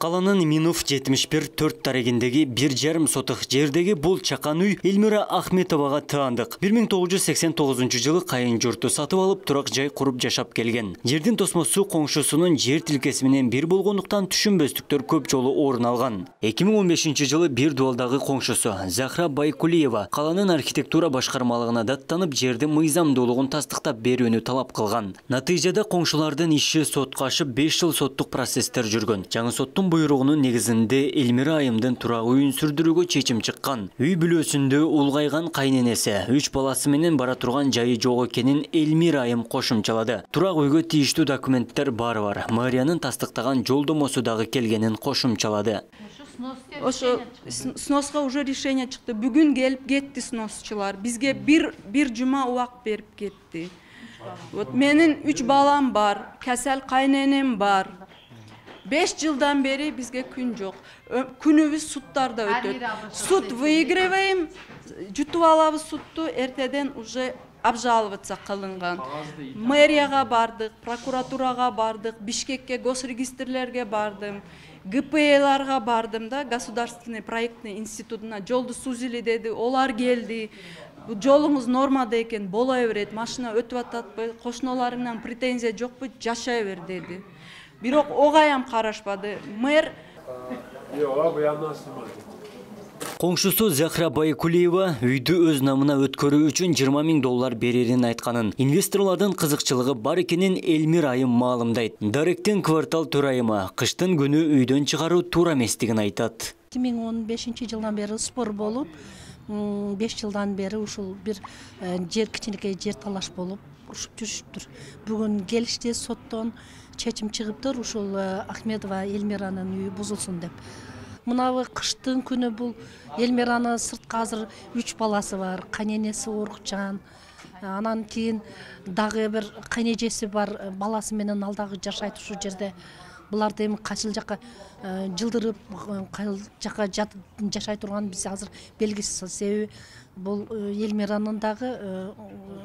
Қаланын Минов 71 тарегіндегі 1,5 сотық жердегі бұл чақан үй Эльмира Ахметоваға тыандық. 1989 жылы қайын жұрты сатып алып тұрақ жай құрып жашап келген. Жердің тосмасы қоңшысының жер тілкесіменен бір болғандықтан түшінбестіктер көп жолы орын алған. 2015 жылы бір дуалдағы қоңшысы Захра Байкулиева қаланын архитектура башқармалығына даттанып жерді мыйзамдылығын тастықтап беруіні талап қылған. Натыйжада қоңшылардың іші сотқа ашып 5 жыл соттық процестер жүрген. Жаңы соттың бұйрығының негізінде Эльмира айымдың тұрақ үйін сүрдіруге чечим шыққан. Үй бүлөсүндө улгайган кайненеси 3 баласы менен бара турган жайы жок экенин Эльмира айым кошумчалады. Тұрақ үйгө тийиштүү документтер бар. Мэриянын тастыктаган жолдомосу дагы келгенин кошумчалады. Ошо сносқа уже решение чыкты. Бүгүн келип кетти сносчулар. Бизге бир жума убак берип кетти. Вот менин 3 балам бар, кесел кайненем бар. 5 жылдан бери бизге күн жок. Күнүбүз суттарда өтөт. Суд выигрываем, жутуп алабыз сутту, эртеден уже обжаловаться кылынган. Мэрияга бардык, прокуратурага бардык, Бишкекке госрегистрлерге бардым, ГПЛарга бардым да, Государственный проектный институтуна жолду сузили деди, олар келди. Жолуңуз нормада экен, бола берет, машина өтүп ататпы, кошуналарыңдан претензия жокпу, жашай бер деди. Бирок огайам карашпады. Мэр Қоңшысы Захра Байкулиева үйді өз намына өткөрүү үчүн $20,000 берерин айтканын, инвесторлардын кызыкчылыгы бар экенин Эльмира айым маалымдайт. Даректен квартал төрайымы кыштын күнү үйдөн чыгаруу туура эместигин айтат. 2015 жылдан бери спор болуп, 5 жылдан бери ушул бир жер кичинекей жер талаш болуп урушуп жүрүшүптүр. Бүгүн келишти соттон чечим чыгыптыр, ушул Ахметова Эльмиранын үйү бузулсун деп. Мынабы кыштын күнү бул Эльмиранын сыртка азыр 3 баласы бар, кайненеси Орукчан, анан кийин дагы бир кайнежеси бар, баласы менен алдагы жашайт ушу жерде. Буларды эми качыл жака жылдырып, кайыл жака жашай турган биз азыр белгисиз. Себеби бул Эльмиранын дагы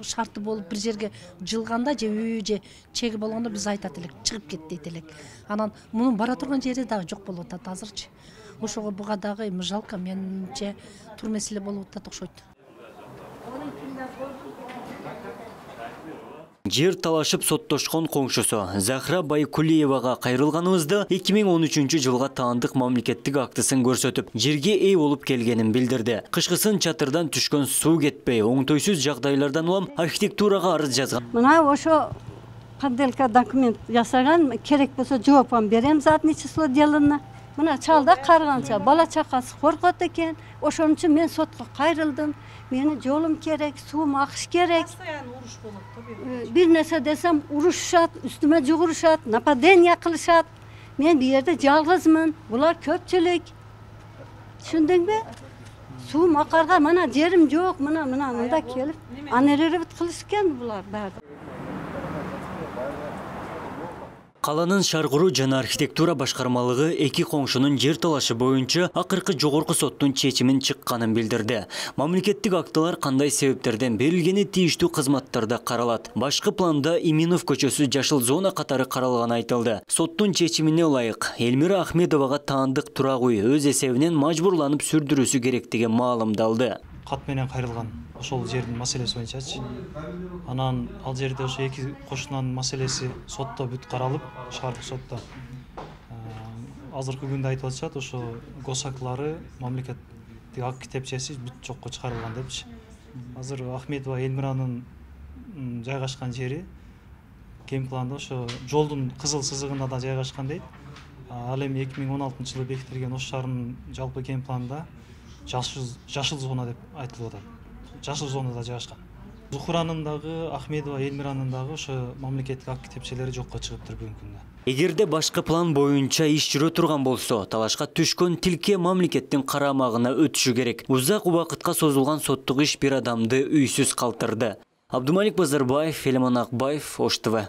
шарты болуп бир жерге жылганда же үй же чеги болгондо биз айтат элек, чыгып кет дейт элек. Анан мунун бара турган жери дагы жок болуп атат азырчы. Ошого буга дагы эми жалко, менимче тур маселе болуп атат окшойт. Жер талашып соттошкон коңшусу Захра Байкулиевага кайрылганыбызда 2013 жылга таандык мамлекеттик актысын көрсөтүп, жерге эй болуп келгенин билдирди. Кышкысын чатырдан түшкөн суу кетпей, оңтойсуз жагдайлардан улам архитектурага арыз жазган. Мына ошо подделка документ жасаган, керек болсо жоопун берем, задний число делано. Мына чалда карганча бала чакасы коркот экен. Ошон үчүн мен сотко кайрылдым. Мени жолум керек, суум акыш керек. Бир нерсе десем урушушат, үстүмө жугурушат, нападение кылышат. Мен бу жерде жалгызмын, булар көпчүлүк. Түшүндүңбү? Суум акарга мына жерим жок, мында келип, анеребит кылышкан булар баары. Қаланын шаргыруу жана архитектура башкармалыгы эки коңшунун жер талашы боюнча акыркы жогорку соттун чечимин чыкканын билдирди. Мамлекеттик актылар кандай себептерден берилгени тийиштүү кызматтарда каралат. Башкы планда Иминов көчөсү жашыл зона катары каралганы айтылды. Соттун чечимине ылайык Эльмира Ахметовага таандык турак үй өз эсебинен мажбурланып сүрдүрүүсү керектиги маалымдалды. Кат менен кайрылган ошол жердин маселеси боюнчачы. Анан ал жерде ошо эки кошунанын маселеси сотто бүт каралып, шаардык сотто. Азыркы күндө айтып атышат, ошо госактылары мамлекеттик акт китепчеси бүт жокко чыгарылган депчи. Азыр Ахметова Эльмиранын жайгашкан жери кем планда ошо жолдун кызыл сызыгында да жайгашкан дейт. Ал эми 2016 жылы бекитилген Ош шаарынын жалпы кем планда жашыл зона деп айтылып атат. Жашыл зонада жайгашкан. Зухуранын дагы, Ахметова Эльмиранын дагы ошо мамлекеттик акт китепчелери жокко чыгыптыр бүгүнкү күндө. Эгерде башкы план боюнча иш жүрө турган болсо, талашка түшкөн тилке мамлекеттин карамагына өтүшү керек. Узак убакытка созулган соттук иш бир адамды үйсүз калтырды. Абдумалик Базарбаев, Элемон Акбаев, Ош ТВ.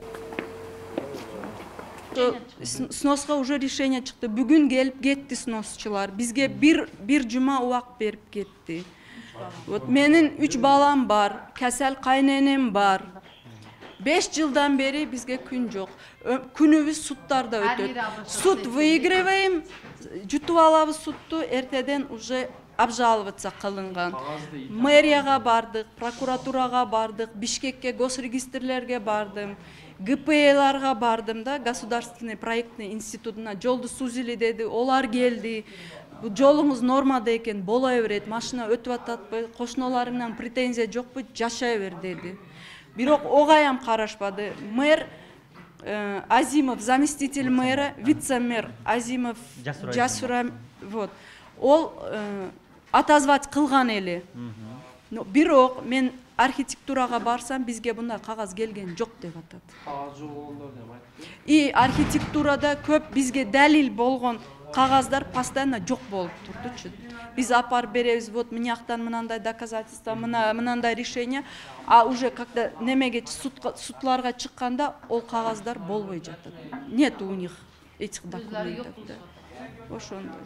Сносқа уже решение чыкты. Бүгүн келип кетти сносчулар. Бизге бир жума убак берип кетти. Вот менин 3 балам бар, кесел кайненем бар. 5 жылдан бери бизге күн жок. Күнүбүз суттарда өтөт. Суд выигрываем, жутуп алабыз сутту, эртеден уже обжаловаться кылынган. Мэрияга бардык, прокуратурага бардык, Бишкекке госрегистрлерге бардым, ГПЛарга бардым да, Государственный проектный институтуна жолду сузили деди, олар келди. Бул жолуңуз нормада экен, бола берет, машина өтүп ататпы, кошуналарыңдан претензия жокпу, жашай бер деди. Бирок огаям карашпады. Мэр Азимов, заместитель мэра, вице-мэр Азимов Жасура, вот. Ол отозвать кылган эле. Бирок мен архитектурага барсам, бизге мындай кагаз келген жок деп атат. Кагаз жок болгондор деп айтты. И архитектурада көп бизге далил болгон кагаздар постоянно жок болуп турдучу. Биз апарып беребиз, вот мынаяктан мынандай доказательство, мынандай решение, а уже когда немеге судларга чыкканда ол кагаздар болбой жатат. Нет у них этих документов. Ошондой.